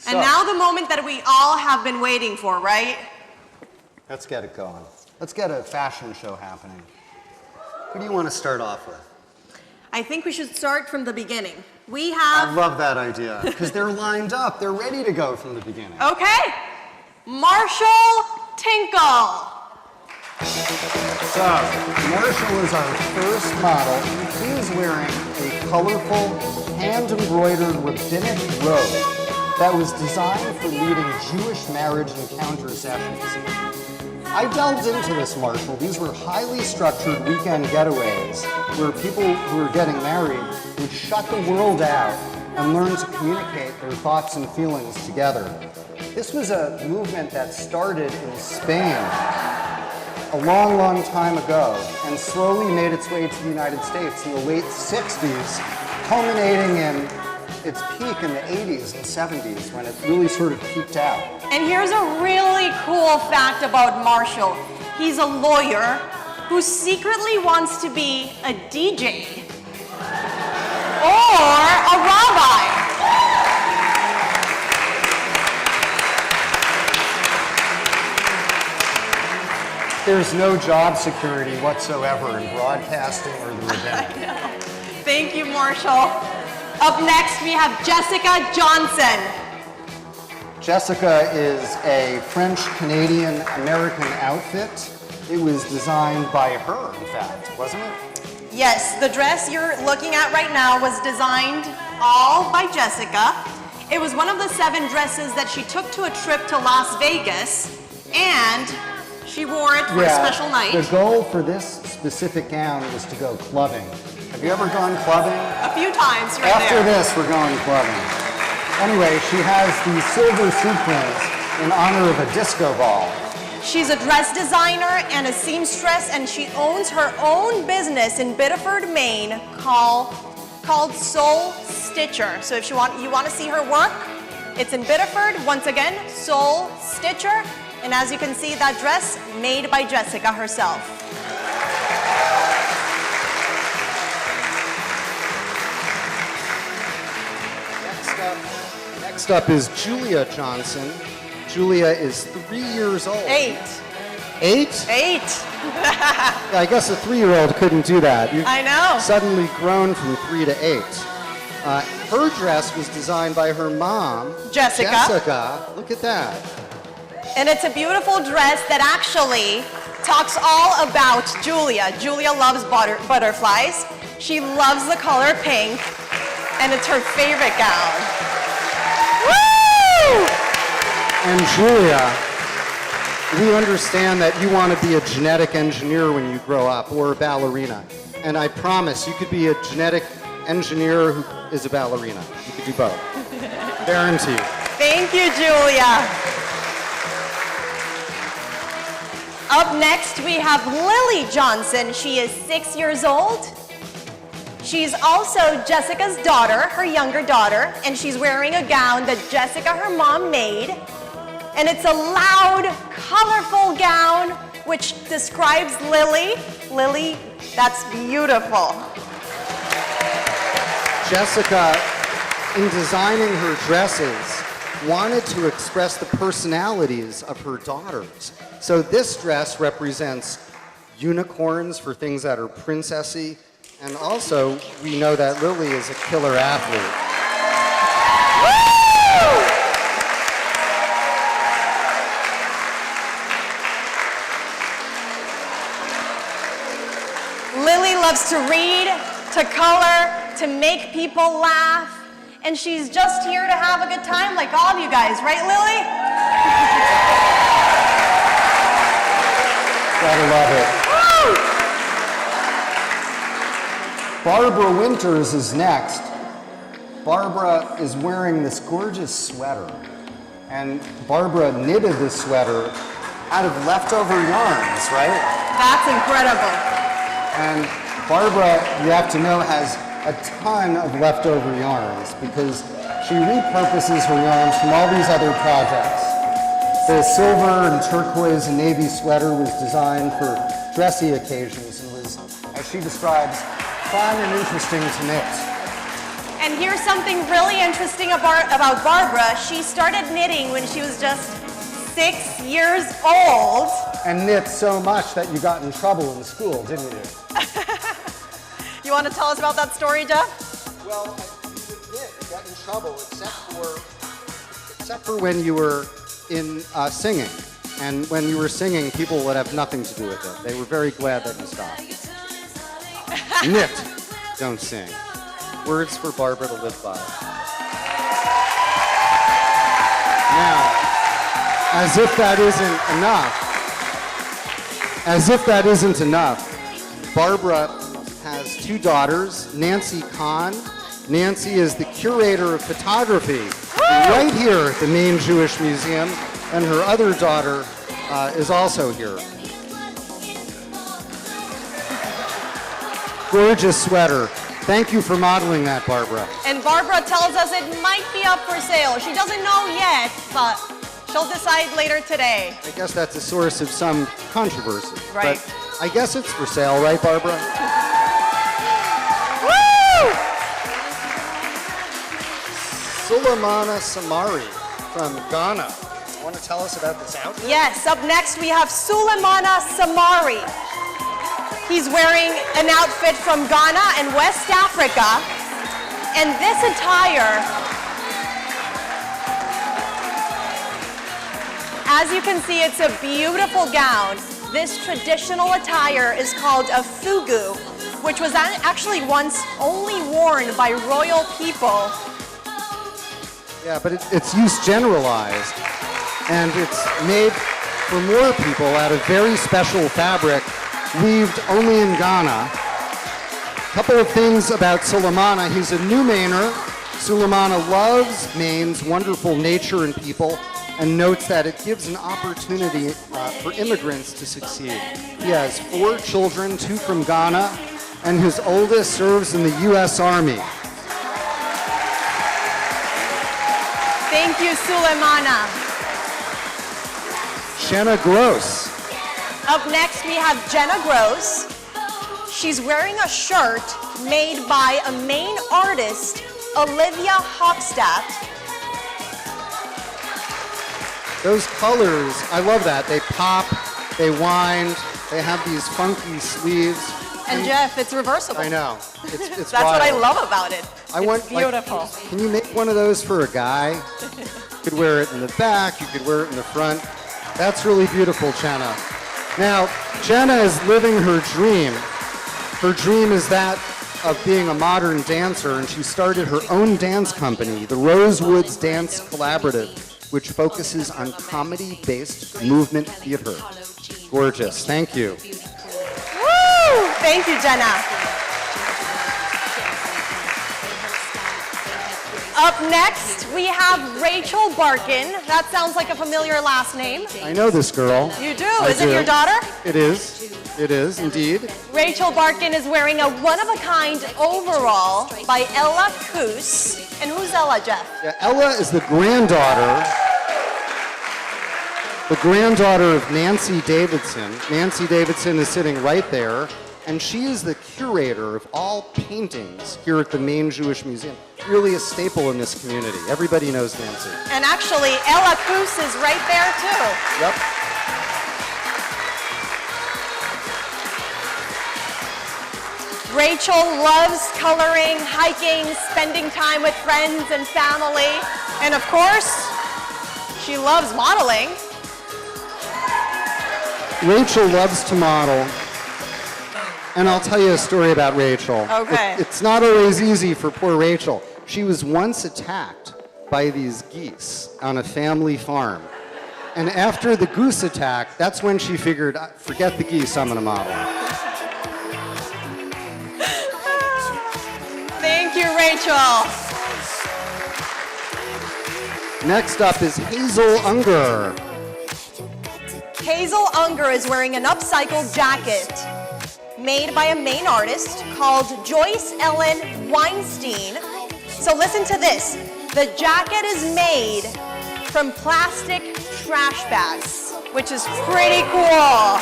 And now the moment that we all have been waiting for, right? Let's get it going. Let's get a fashion show happening. Who do you want to start off with? I think we should start from the beginning. We I have... love that idea, because they're lined up. They're ready to go from the beginning. Okay. Marshall Tinkle. So, Marshall is our first model. He is wearing a colorful, hand-embroidered rabbinic robe that was designed for leading Jewish marriage encounter sessions. I delved into this, Marshall. These were highly structured weekend getaways where people who were getting married would shut the world out and learn to communicate their thoughts and feelings together. This was a movement that started in Spain a long, long time ago and slowly made its way to the United States in the late 60s, culminating in its peak in the 80s and 70s when it really sort of peaked out. And here's a really cool fact about Marshall. He's a lawyer who secretly wants to be a DJ or a rabbi. There's no job security whatsoever in broadcasting or the rabbinic. I know. Thank you, Marshall. Up next, we have Jessica Johnson. Jessica is a French-Canadian-American outfit. It was designed by her, in fact, wasn't it? Yes, the dress you're looking at right now was designed all by Jessica. It was one of the 7 dresses that she took to a trip to Las Vegas, and she wore it for a special night. The goal for this specific gown was to go clubbing. Have you ever gone clubbing? A few times right After there. this, we're going clubbing. Anyway, she has these silver sequins in honor of a disco ball. She's a dress designer and a seamstress, and she owns her own business in Biddeford, Maine called Soul Stitcher. So if you want to see her work, it's in Biddeford. Once again, Soul Stitcher. And as you can see, that dress made by Jessica herself. Next up is Julia Johnson. Julia is 3 years old. 8. 8? 8. Yeah, I guess a 3-year-old couldn't do that. You've I know. Suddenly grown from 3 to 8. Her dress was designed by her mom, Jessica. Jessica. Look at that. And it's a beautiful dress that actually talks all about Julia. Julia loves butterflies. She loves the color pink, and it's her favorite gown. Woo! And Julia, we understand that you want to be a genetic engineer when you grow up, or a ballerina. And I promise you could be a genetic engineer who is a ballerina. You could do both. Guaranteed. Thank you, Julia. Up next, we have Lily Johnson. She is 6 years old. She's also Jessica's daughter, her younger daughter, and she's wearing a gown that Jessica, her mom, made. And it's a loud, colorful gown, which describes Lily. Lily, that's beautiful. Jessica, in designing her dresses, wanted to express the personalities of her daughters. So this dress represents unicorns for things that are princessy, and also we know that Lily is a killer athlete. Woo! Lily loves to read, to color, to make people laugh, and she's just here to have a good time like all of you guys, right, Lily? Gotta love it. Woo! Barbara Winters is next. Barbara is wearing this gorgeous sweater. And Barbara knitted this sweater out of leftover yarns, right? That's incredible. And Barbara, you have to know, has a ton of leftover yarns because she repurposes her yarns from all these other projects. The silver and turquoise and navy sweater was designed for dressy occasions and was, as she describes, fun and interesting to knit. And here's something really interesting about Barbara. She started knitting when she was just 6 years old. And knit so much that you got in trouble in school, didn't you? You want to tell us about that story, Jeff? Well, you got in trouble except for when you were in singing. And when you were singing, people would have nothing to do with it. They were very glad that you stopped. Knit, don't sing. Words for Barbara to live by. Now, as if that isn't enough, Barbara has 2 daughters, Nancy Kahn. Nancy is the curator of photography right here at the Maine Jewish Museum, and her other daughter is also here. Gorgeous sweater. Thank you for modeling that, Barbara. And Barbara tells us it might be up for sale. She doesn't know yet, but she'll decide later today. I guess that's a source of some controversy. Right. But I guess it's for sale, right, Barbara? Woo! Sulemana Samari from Ghana. Want to tell us about this outfit? Yes, up next we have Sulemana Samari. He's wearing an outfit from Ghana and West Africa. And this attire, as you can see, it's a beautiful gown. This traditional attire is called a fugu, which was actually once only worn by royal people. Yeah, but it's use generalized. And it's made for more people out of very special fabric, weaved only in Ghana. A couple of things about Sulemana. He's a new Mainer. Sulemana loves Maine's wonderful nature and people, and notes that it gives an opportunity for immigrants to succeed. He has 4 children, 2 from Ghana, and his oldest serves in the U.S. Army. Thank you, Sulemana. Jenna Gross. Up next, we have Jenna Gross. She's wearing a shirt made by a Maine artist, Olivia Hochstadt. Those colors, I love that. They pop, they wind, they have these funky sleeves. And Jeff, it's reversible. I know. It's That's what I wild. love about it. It's beautiful. Like, can you make one of those for a guy? You could wear it in the back, you could wear it in the front. That's really beautiful, Jenna. Now, Jenna is living her dream. Her dream is that of being a modern dancer, and she started her own dance company, the Rosewoods Dance Collaborative, which focuses on comedy-based movement theater. Gorgeous. Thank you. Woo! Thank you, Jenna. Up next, we have Rachel Barkin. That sounds like a familiar last name. I know this girl. You do? Is it your daughter? It is. It is, indeed. Rachel Barkin is wearing a one-of-a-kind overall by Ella Koos. And who's Ella, Jeff? Yeah, Ella is the granddaughter of Nancy Davidson. Nancy Davidson is sitting right there, and she is the curator of all paintings here at the Maine Jewish Museum. Really a staple in this community. Everybody knows Nancy. And actually, Ella Koos is right there, too. Yep. Rachel loves coloring, hiking, spending time with friends and family. And of course, she loves modeling. Rachel loves to model. And I'll tell you a story about Rachel. Okay. It's not always easy for poor Rachel. She was once attacked by these geese on a family farm. And after the goose attack, that's when she figured, forget the geese, I'm gonna model. Thank you, Rachel. Next up is Hazel Unger. Hazel Unger is wearing an upcycled jacket made by a Maine artist called Joyce Ellen Weinstein. So listen to this. The jacket is made from plastic trash bags, which is pretty cool.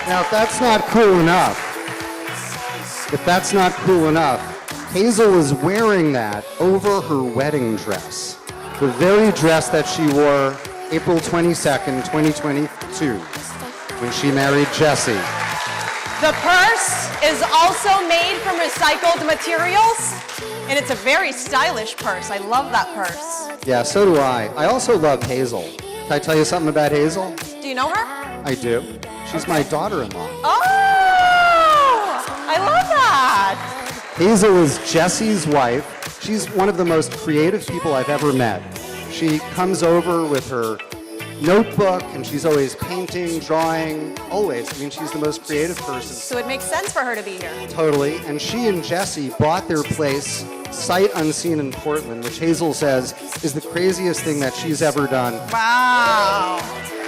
Now, if that's not cool enough, Hazel is wearing that over her wedding dress. The very dress that she wore April 22nd, 2022, when she married Jesse. The purse is also made from recycled materials, and it's a very stylish purse. I love that purse. Yeah, so do I. I also love Hazel. Can I tell you something about Hazel? Do you know her? I do. She's my daughter-in-law. Oh, I love that. Hazel is Jesse's wife. She's one of the most creative people I've ever met. She comes over with her notebook, and she's always painting, drawing, always. I mean, she's the most creative person. So it makes sense for her to be here. Totally. And she and Jesse bought their place sight unseen in Portland, which Hazel says is the craziest thing that she's ever done. Wow.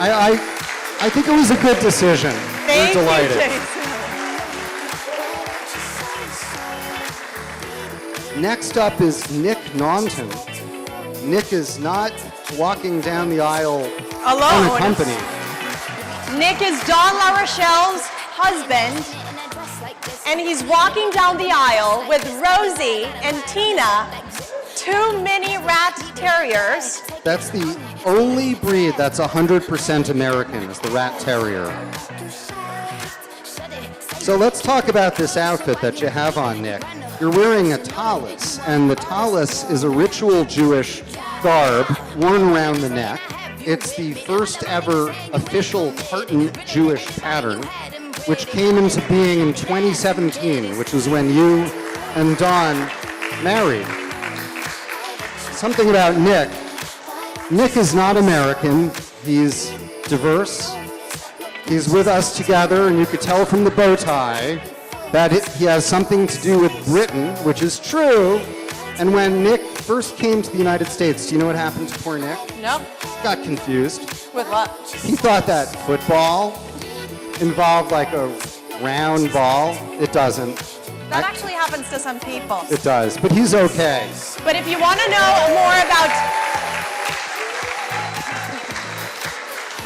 I think it was a good decision. Thank We're delighted. you, Jason. Next up is Nick Naunton. Nick is not walking down the aisle Alone. unaccompanied. Nick is Dawn La Rochelle's husband, and he's walking down the aisle with Rosie and Tina, two mini rat terriers. That's the only breed that's 100% American, is the rat terrier. So let's talk about this outfit that you have on, Nick. You're wearing a tallis, and the tallis is a ritual Jewish garb worn around the neck. It's the first ever official tartan Jewish pattern, which came into being in 2017, which was when you and Dawn married. Something about Nick. Nick is not American. He's diverse. He's with us together, and you could tell from the bow tie that he has something to do with Britain, which is true. And when Nick first came to the United States, do you know what happened to poor Nick? Nope. Got confused. With what? He thought that football involved like a round ball. It doesn't. That actually happens to some people. It does, but he's okay. But if you want to know more about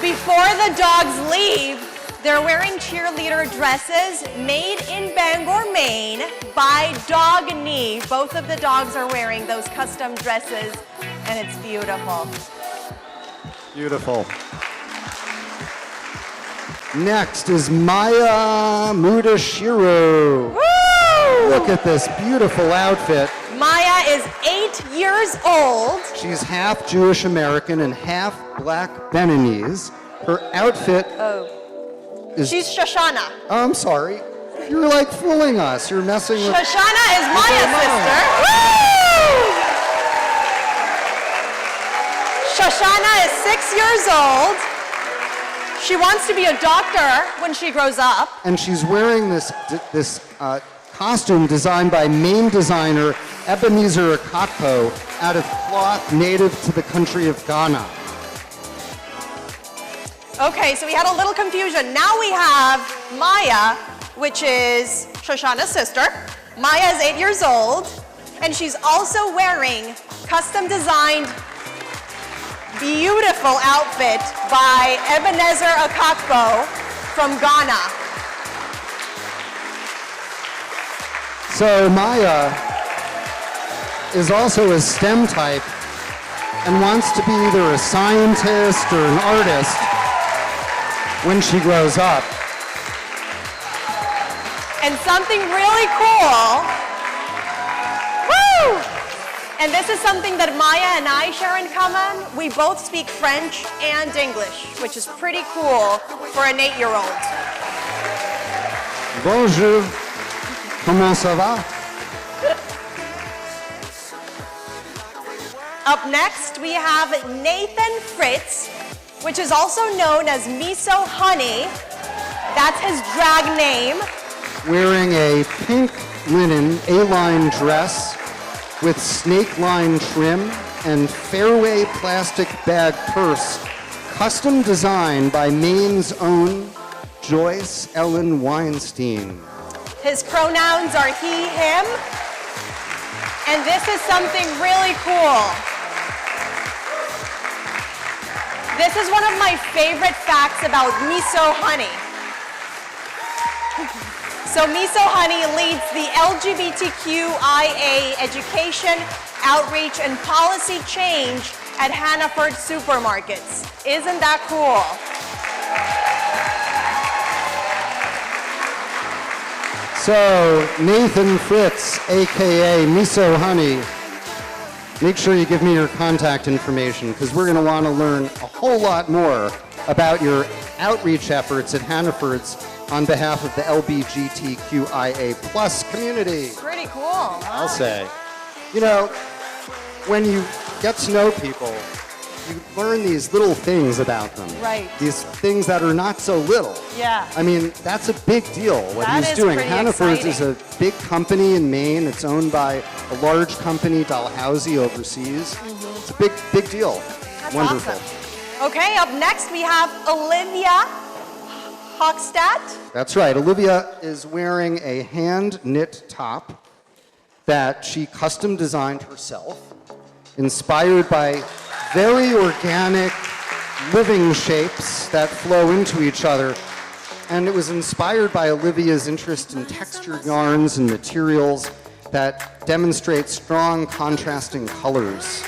before the dogs leave, they're wearing cheerleader dresses made in Bangor, Maine by Dog Knee. Both of the dogs are wearing those custom dresses, and it's beautiful. Beautiful. Next is Maya Mudashiru. Woo! Look at this beautiful outfit. Maya is 8 years old. She's half Jewish American and half black Beninese. Her outfit is... She's Shoshana. Oh, I'm sorry. You're like fooling us. You're messing with... Shoshana is Maya's Maya. sister. Woo! Shoshana is 6 years old. She wants to be a doctor when she grows up. And she's wearing this costume designed by Maine designer Ebenezer Akakpo out of cloth native to the country of Ghana. Okay, so we had a little confusion. Now we have Maya, which is Shoshana's sister. Maya is 8 years old, and she's also wearing custom designed beautiful outfit by Ebenezer Akakpo from Ghana. So Maya is also a STEM type and wants to be either a scientist or an artist when she grows up. And something really cool. Woo! And this is something that Maya and I share in common. We both speak French and English, which is pretty cool for an 8-year-old. Bonjour. Comment ça va? Up next, we have Nathan Fritz, which is also known as Miso Honey. That's his drag name. Wearing a pink linen A-line dress with snake line trim and fairway plastic bag purse, custom designed by Maine's own Joyce Ellen Weinstein. His pronouns are he, him. And this is something really cool. This is one of my favorite facts about Miso Honey. So Miso Honey leads the LGBTQIA education, outreach, and policy change at Hannaford Supermarkets. Isn't that cool? So, Nathan Fritz, AKA Miso Honey, make sure you give me your contact information because we're going to want to learn a whole lot more about your outreach efforts at Hannaford's on behalf of the LGBTQIA plus community. Pretty cool, huh? I'll say. You know, when you get to know people, you learn these little things about them. Right. These things that are not so little. Yeah. I mean, that's a big deal, what That he's is doing. pretty Hannaford's exciting. is a big company in Maine. It's owned by a large company, Dalhousie, overseas. It's a big, big deal. That's Wonderful. awesome. Okay, up next we have Olivia Hochstadt. That's right. Olivia is wearing a hand-knit top that she custom designed herself, inspired by very organic living shapes that flow into each other. And it was inspired by Olivia's interest in textured yarns and materials that demonstrate strong contrasting colors.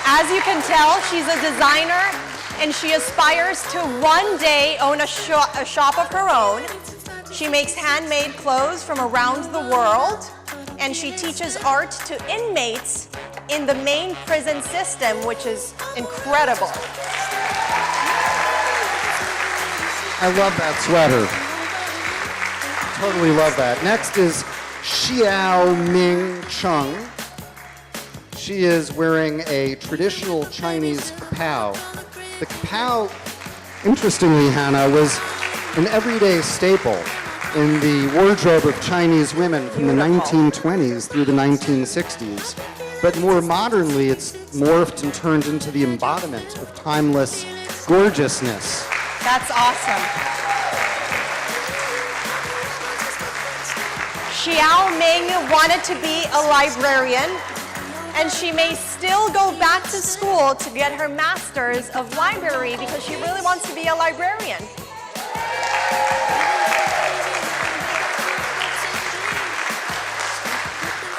As you can tell, she's a designer and she aspires to one day own a shop of her own. She makes handmade clothes from around the world, and she teaches art to inmates in the Maine prison system, which is incredible. I love that sweater. Totally love that. Next is Xiao Ming Chung. She is wearing a traditional Chinese kapow. The kapow, interestingly, Hannah, was an everyday staple in the wardrobe of Chinese women from the 1920s through the 1960s. But more modernly, it's morphed and turned into the embodiment of timeless gorgeousness. That's awesome. Xiao Ming wanted to be a librarian, and she may still go back to school to get her master's of library because she really wants to be a librarian.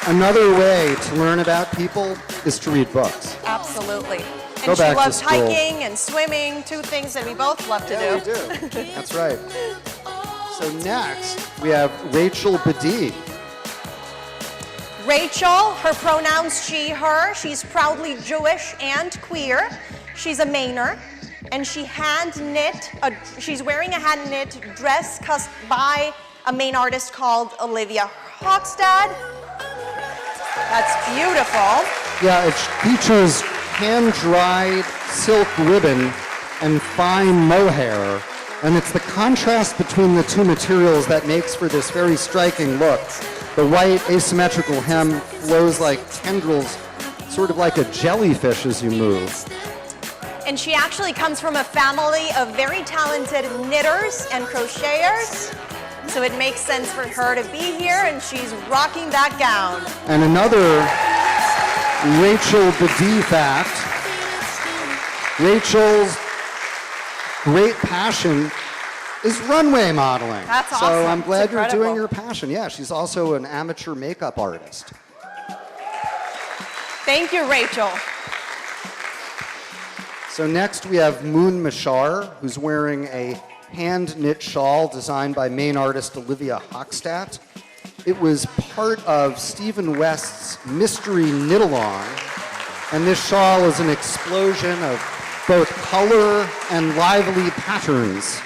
Another way to learn about people is to read books. Absolutely. Go And she back to loves school. hiking and swimming, two things that we both love to do. We do. That's right. So next, we have Rachel Badee. Rachel, her pronouns she, her. She's proudly Jewish and queer. She's a Mainer, and she she's wearing a hand knit dress by a Maine artist called Olivia Hochstadt. That's beautiful. Yeah, it features hand-dried silk ribbon and fine mohair, and it's the contrast between the two materials that makes for this very striking look. The white asymmetrical hem flows like tendrils, sort of like a jellyfish as you move. And she actually comes from a family of very talented knitters and crocheters. So it makes sense for her to be here, and she's rocking that gown. And another Rachel Badee fact, Rachel's great passion is runway modeling. That's awesome. So I'm glad It's you're doing incredible. your passion. Yeah, she's also an amateur makeup artist. Thank you, Rachel. So next we have Moon Mashar, who's wearing a hand-knit shawl designed by Maine artist Olivia Hochstadt. It was part of Stephen West's Mystery Knit-Along, and this shawl is an explosion of both color and lively patterns.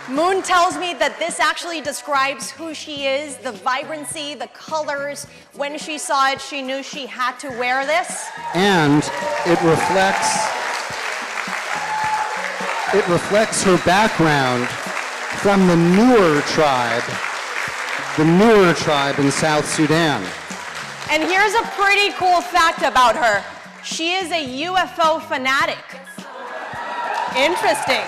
Moon tells me that this actually describes who she is, the vibrancy, the colors. When she saw it, she knew she had to wear this. And it reflects her background from the Nuer tribe in South Sudan. And here's a pretty cool fact about her. She is a UFO fanatic. Interesting.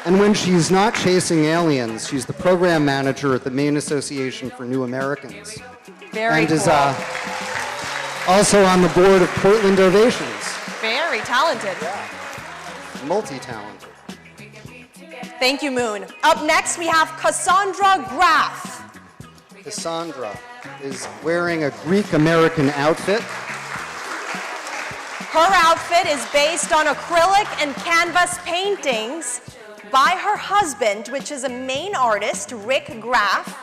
And when she's not chasing aliens, she's the program manager at the Maine Association for New Americans. Very and cool. is also on the board of Portland Ovations. Very talented. Multi-talented. Thank you, Moon. Up next, we have Cassandra Graff. Cassandra is wearing a Greek-American outfit. Her outfit is based on acrylic and canvas paintings by her husband, which is a Maine artist, Rick Graff,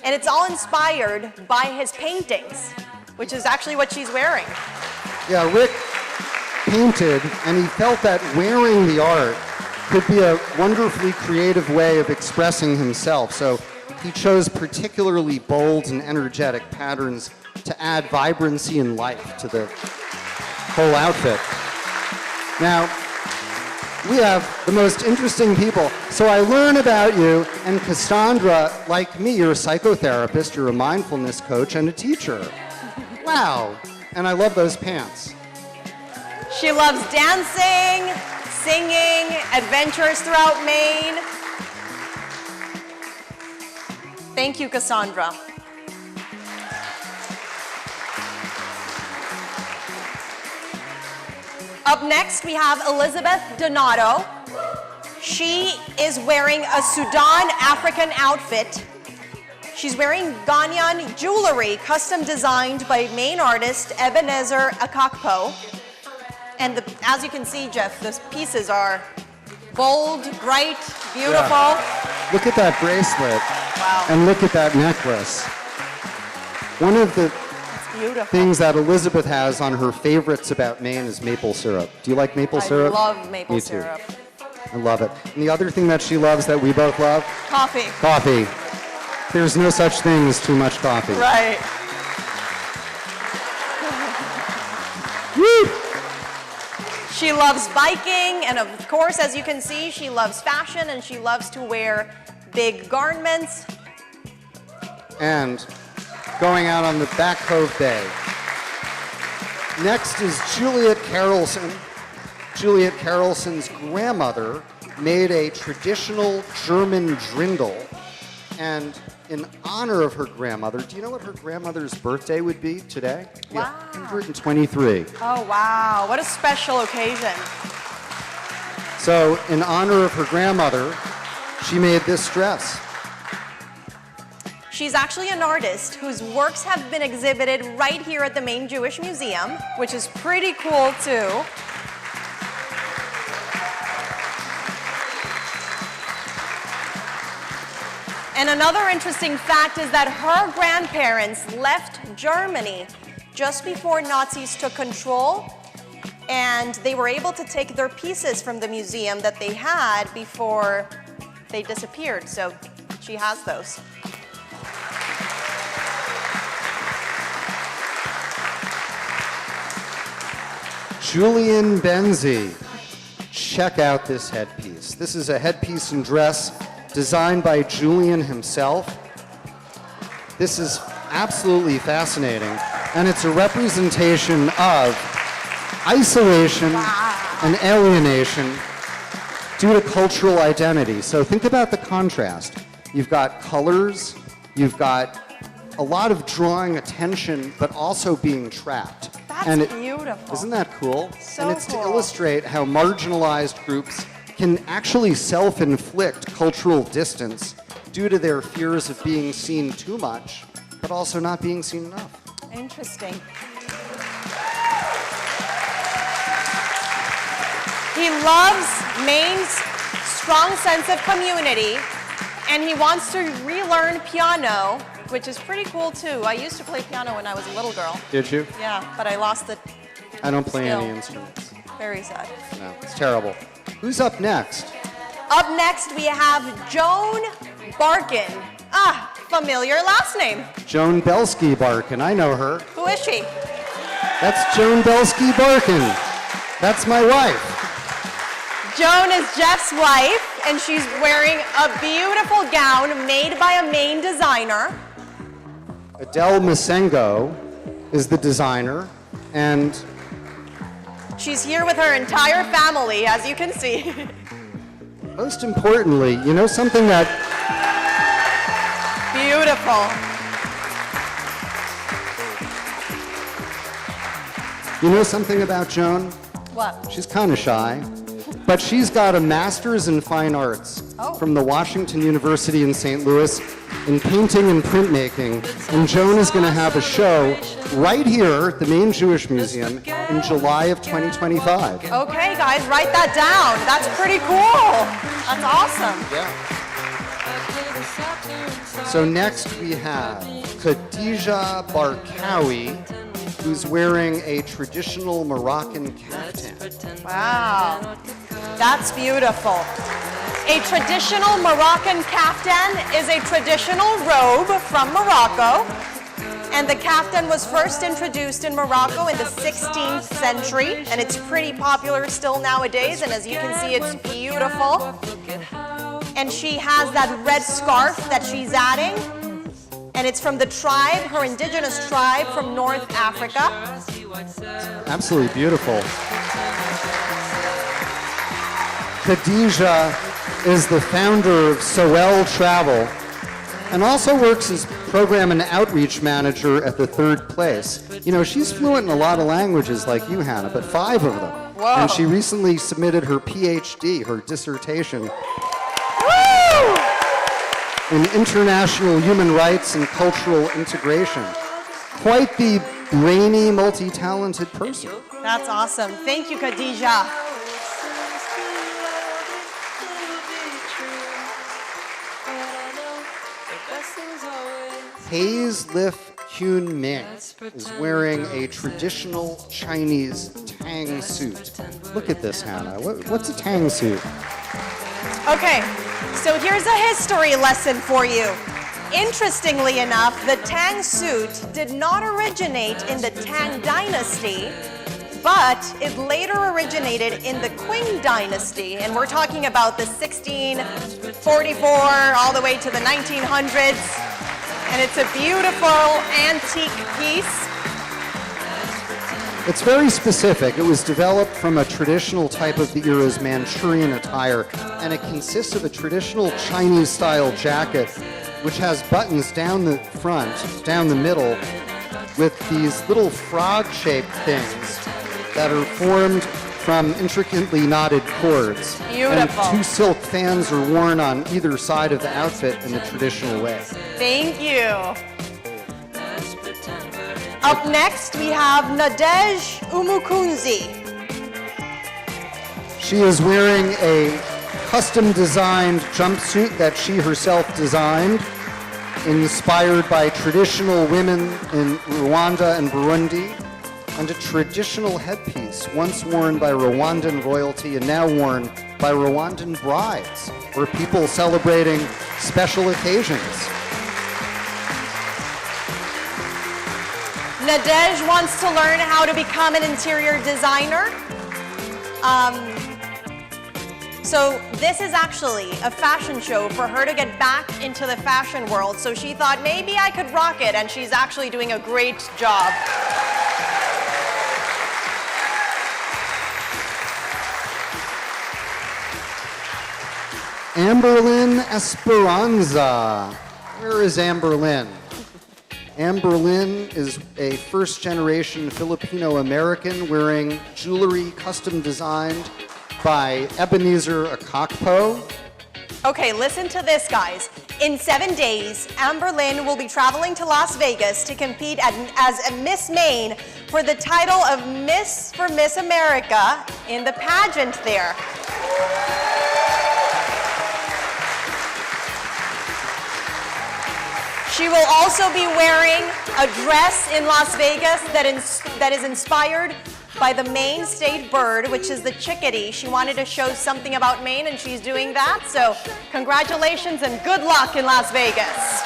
and it's all inspired by his paintings, which is actually what she's wearing. Yeah, Rick painted, and he felt that wearing the art could be a wonderfully creative way of expressing himself. So he chose particularly bold and energetic patterns to add vibrancy and life to the whole outfit. Now, we have the most interesting people. So I learn about you, and Cassandra, like me, you're a psychotherapist, you're a mindfulness coach, and a teacher. Wow, and I love those pants. She loves dancing, singing, adventures throughout Maine. Thank you, Cassandra. Up next, we have Elizabeth Donato. She is wearing a Sudan African outfit. She's wearing Ghanaian jewelry, custom designed by Maine artist Ebenezer Akakpo. And as you can see, Jeff, those pieces are bold, bright, beautiful. Yeah. Look at that bracelet. Wow. And look at that necklace. One of the things that Elizabeth has on her favorites about Maine is maple syrup. Do you like maple syrup? I love maple Me too. syrup. I love it. And the other thing that she loves that we both love? Coffee. Coffee. There's no such thing as too much coffee. Right. Woo! She loves biking, and of course, as you can see, she loves fashion, and she loves to wear big garments. And going out on the Back Cove Bay. Next is Juliet Carolson. Juliet Carolson's grandmother made a traditional German drindle. And in honor of her grandmother, do you know what her grandmother's birthday would be today? Wow. 123. Oh, wow. What a special occasion. So in honor of her grandmother, she made this dress. She's actually an artist whose works have been exhibited right here at the Maine Jewish Museum, which is pretty cool too. And another interesting fact is that her grandparents left Germany just before Nazis took control, and they were able to take their pieces from the museum that they had before they disappeared. So she has those. Julian Benzie. Check out this headpiece. This is a headpiece and dress designed by Julian himself. This is absolutely fascinating, and it's a representation of isolation and alienation due to cultural identity. So think about the contrast. You've got colors, you've got a lot of drawing attention, but also being trapped. That's beautiful. Isn't that cool? So and it's cool. to illustrate how marginalized groups can actually self-inflict cultural distance due to their fears of being seen too much, but also not being seen enough. Interesting. He loves Maine's strong sense of community, and he wants to relearn piano, which is pretty cool too. I used to play piano when I was a little girl. Did you? Yeah, but I lost the I don't play skill. any instruments. Very sad. No, it's terrible. Who's up next? Up next, we have Joan Barkin. Ah, familiar last name. Joan Belsky Barkin. I know her. Who is she? That's Joan Belsky Barkin. That's my wife. Joan is Jeff's wife, and she's wearing a beautiful gown made by a Maine designer. Adele Masengo is the designer, and she's here with her entire family, as you can see. most importantly, you know something that Beautiful. You know something about Joan? What? She's kind of shy, but she's got a master's in fine arts from the Washington University in St. Louis in painting and printmaking. And Joan is going to have a show right here at the Maine Jewish Museum in July of 2025. Okay, guys, write that down. That's pretty cool. That's awesome. Yeah. So next we have Khadija Barkawi, who's wearing a traditional Moroccan kaftan. Wow, that's beautiful. A traditional Moroccan kaftan is a traditional robe from Morocco, and the kaftan was first introduced in Morocco in the 16th century, and it's pretty popular still nowadays, and as you can see, it's beautiful. And she has that red scarf that she's adding, and it's from the tribe, her indigenous tribe from North Africa. Absolutely beautiful. Khadija is the founder of Soel Travel and also works as program and outreach manager at the Third Place. You know, she's fluent in a lot of languages like you, Hannah, but 5 of them. Whoa. And she recently submitted her PhD, her dissertation, in international human rights and cultural integration. Quite the brainy, multi-talented person. That's awesome. Thank you, Khadija. Hayes Lif Hyun Ming is wearing a traditional Chinese tang suit. Look at this, Hannah. What's a tang suit? Okay, so here's a history lesson for you. Interestingly enough, the Tang suit did not originate in the Tang dynasty, but it later originated in the Qing dynasty, and we're talking about the 1644 all the way to the 1900s, and it's a beautiful antique piece. It's very specific. It was developed from a traditional type of the era's Manchurian attire, and it consists of a traditional Chinese-style jacket, which has buttons down the front, down the middle, with these little frog-shaped things that are formed from intricately knotted cords. Beautiful. And 2 silk fans are worn on either side of the outfit in the traditional way. Thank you. Up next, we have Nadej Umukunzi. She is wearing a custom-designed jumpsuit that she herself designed, inspired by traditional women in Rwanda and Burundi, and a traditional headpiece once worn by Rwandan royalty and now worn by Rwandan brides or people celebrating special occasions. Nadej wants to learn how to become an interior designer. So this is actually a fashion show for her to get back into the fashion world. So she thought maybe I could rock it, and she's actually doing a great job. Amberlyn Esperanza. Where is Amberlyn? Amberlyn is a first-generation Filipino-American wearing jewelry custom designed by Ebenezer Akakpo. Okay, listen to this, guys. In 7 days, Amberlyn will be traveling to Las Vegas to compete as a Miss Maine for the title of Miss for Miss America in the pageant there. She will also be wearing a dress in Las Vegas that is inspired by the Maine state bird, which is the chickadee. She wanted to show something about Maine, and she's doing that. So congratulations and good luck in Las Vegas.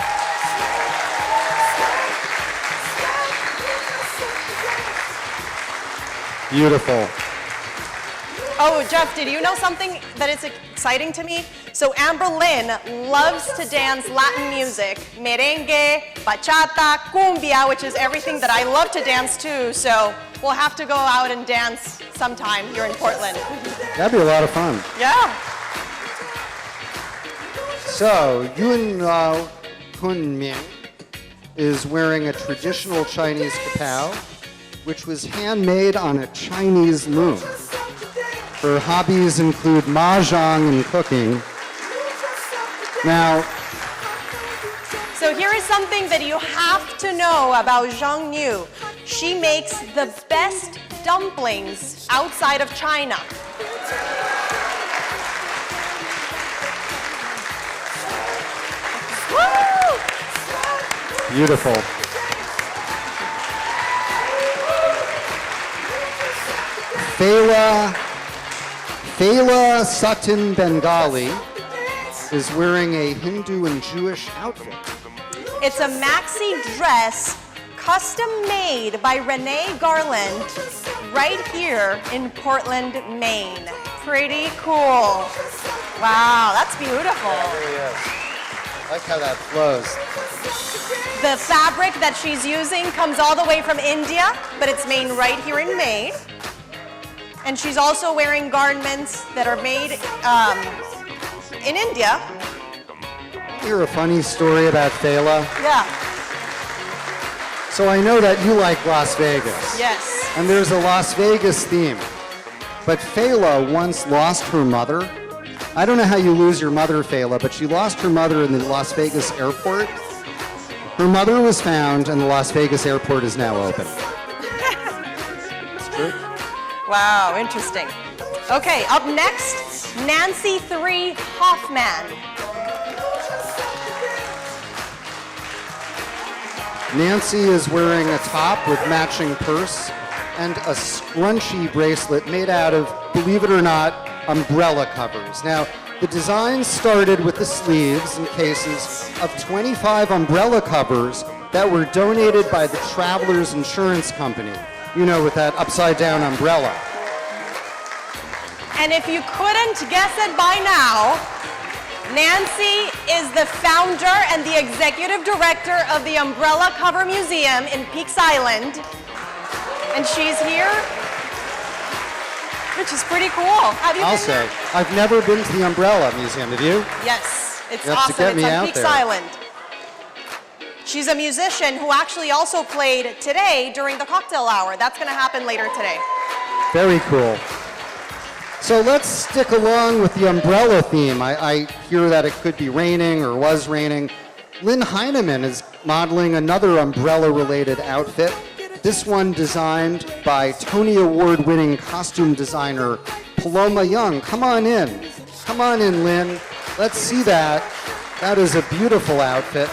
Beautiful. Oh, Jeff, did you know something that is exciting to me? So Amberlyn loves to dance Latin music, merengue, bachata, cumbia, which is everything that I love to dance too. So we'll have to go out and dance sometime here in Portland. That'd be a lot of fun. Yeah. So, Yun Kunming is wearing a traditional Chinese kapow, which was handmade on a Chinese loom. Her hobbies include mahjong and cooking, Now, So here is something that you have to know about Zhang Yu. She makes the best dumplings outside of China. Woo! beautiful. Fela Sutton Bengali is wearing a Hindu and Jewish outfit. It's a maxi dress custom made by Renee Garland right here in Portland, Maine. Pretty cool. Wow, that's beautiful. It really is. I like how that flows. The fabric that she's using comes all the way from India, but it's made right here in Maine. And she's also wearing garments that are made in India. Hear a funny story about Fela? Yeah. So I know that you like Las Vegas. Yes. And there's a Las Vegas theme. But Fela once lost her mother. I don't know how you lose your mother, Fela, but she lost her mother in the Las Vegas airport. Her mother was found, and the Las Vegas airport is now open. It's true. Wow, interesting. Okay, up next, Nancy 3 Hoffman. Nancy is wearing a top with matching purse and a scrunchy bracelet made out of, believe it or not, umbrella covers. Now, the design started with the sleeves and cases of 25 umbrella covers that were donated by the Travelers Insurance Company. You know, with that upside-down umbrella. And if you couldn't guess it by now, Nancy is the founder and the executive director of the Umbrella Cover Museum in Peaks Island. And she's here, which is pretty cool. Have you I'll been say, there? I've never been to the Umbrella Museum, have you? Yes, it's You have to awesome. get me It's on out Peaks there. Island. She's a musician who actually also played today during the cocktail hour. That's going to happen later today. Very cool. So let's stick along with the umbrella theme. I hear that it could be raining or was raining. Lynn Heineman is modeling another umbrella-related outfit. This one designed by Tony Award-winning costume designer Paloma Young. Come on in. Come on in, Lynn. Let's see that. That is a beautiful outfit.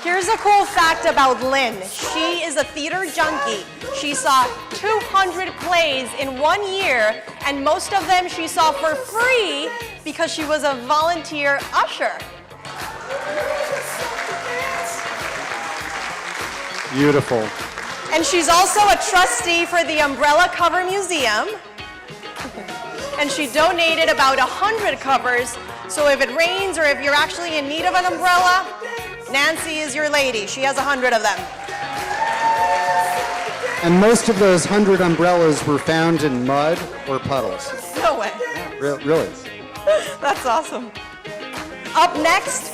Here's a cool fact about Lynn. She is a theater junkie. She saw 200 plays in 1 year, and most of them she saw for free because she was a volunteer usher. Beautiful. And she's also a trustee for the Umbrella Cover Museum. And she donated about 100 covers, so if it rains or if you're actually in need of an umbrella, Nancy is your lady. She has 100 of them. And most of those 100 umbrellas were found in mud or puddles. No way. Really. That's awesome. Up next,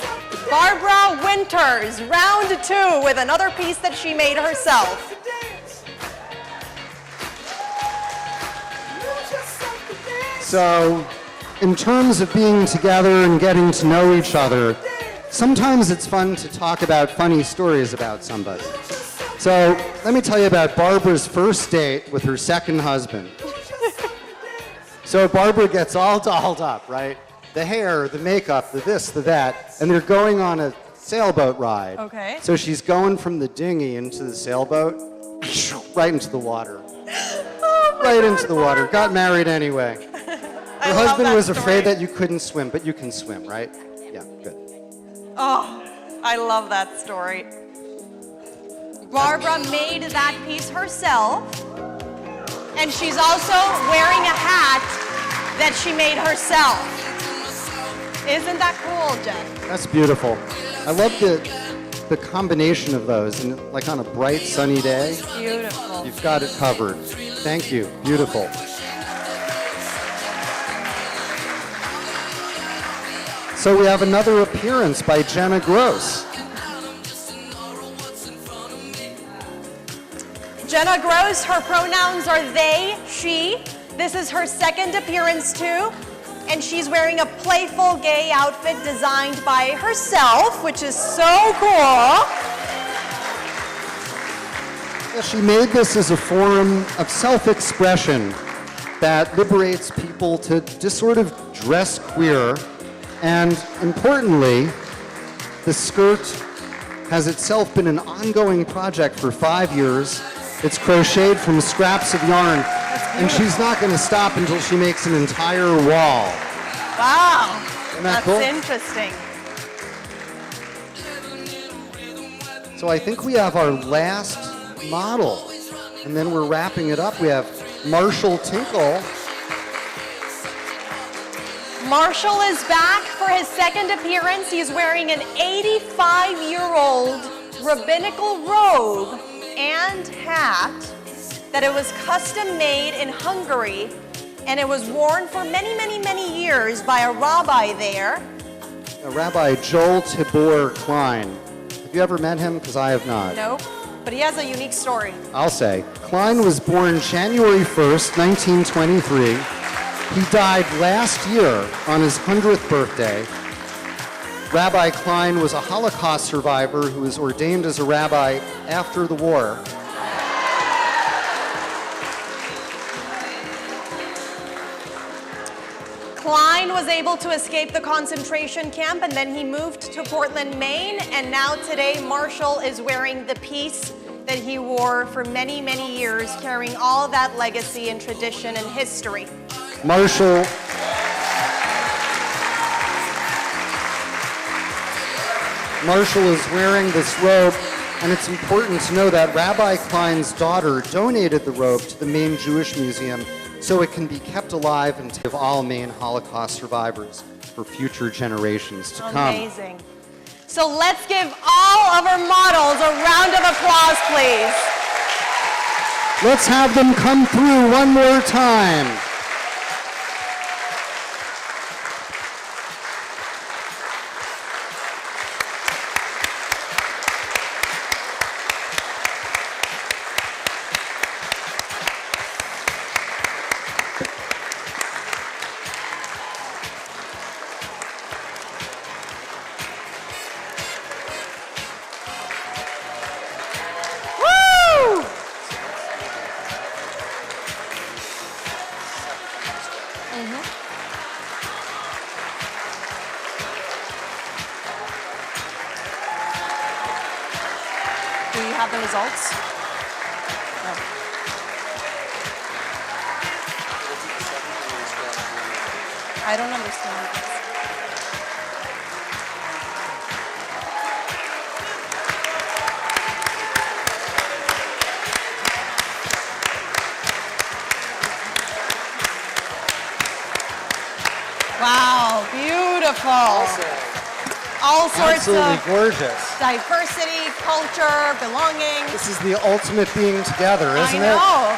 Barbara Winters, round 2 with another piece that she made herself. So, in terms of being together and getting to know each other, sometimes it's fun to talk about funny stories about somebody. So, let me tell you about Barbara's first date with her second husband. So Barbara gets all dolled up, right? The hair, the makeup, the this, the that, and they're going on a sailboat ride. Okay. So she's going from the dinghy into the sailboat, right into the water. Right into the water. Got married anyway. Her husband was afraid that you couldn't swim, but you can swim, right? Yeah, good. Oh, I love that story. Barbara made that piece herself, and she's also wearing a hat that she made herself. Isn't that cool, Jeff? That's beautiful. I love the combination of those, and like on a bright, sunny day, Beautiful. you've got it covered. Thank you. Beautiful. So we have another appearance by Jenna Gross. Jenna Gross, her pronouns are they, she. This is her second appearance too. And she's wearing a playful gay outfit designed by herself, which is so cool. She made this as a form of self-expression that liberates people to just sort of dress queer. And importantly, the skirt has itself been an ongoing project for 5 years. It's crocheted from scraps of yarn, and she's not going to stop until she makes an entire wall. Wow, Isn't that that's cool? interesting. So I think we have our last model, and then we're wrapping it up. We have Marshall Tinkle. Marshall is back for his second appearance. He's wearing an 85-year-old rabbinical robe and hat that it was custom made in Hungary, and it was worn for many, many, many years by a rabbi there. Rabbi Joel Tibor Klein. Have you ever met him? Because I have not. Nope, but he has a unique story. I'll say. Klein was born January 1st, 1923. He died last year on his 100th birthday. Rabbi Klein was a Holocaust survivor who was ordained as a rabbi after the war. Klein was able to escape the concentration camp, and then he moved to Portland, Maine, and now today Marshall is wearing the piece that he wore for many, many years, carrying all that legacy and tradition and history. Marshall is wearing this robe, and it's important to know that Rabbi Klein's daughter donated the robe to the Maine Jewish Museum so it can be kept alive and to give all Maine Holocaust survivors for future generations to come. Amazing. So let's give all of our models a round of applause, please. Let's have them come through one more time. Do you have the results? No. I don't understand this. Wow, beautiful. All sorts Absolutely of gorgeous. diversity, culture, belonging. This is the ultimate being together, isn't I it? know.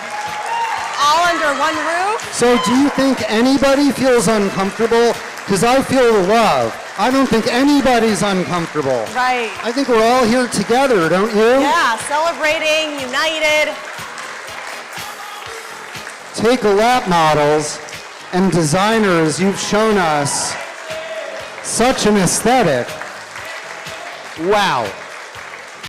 All under one roof. So do you think anybody feels uncomfortable? Because I feel the love. I don't think anybody's uncomfortable. Right. I think we're all here together, don't you? Yeah, celebrating, united. Take a lap, models and designers. You've shown us such an aesthetic. Wow.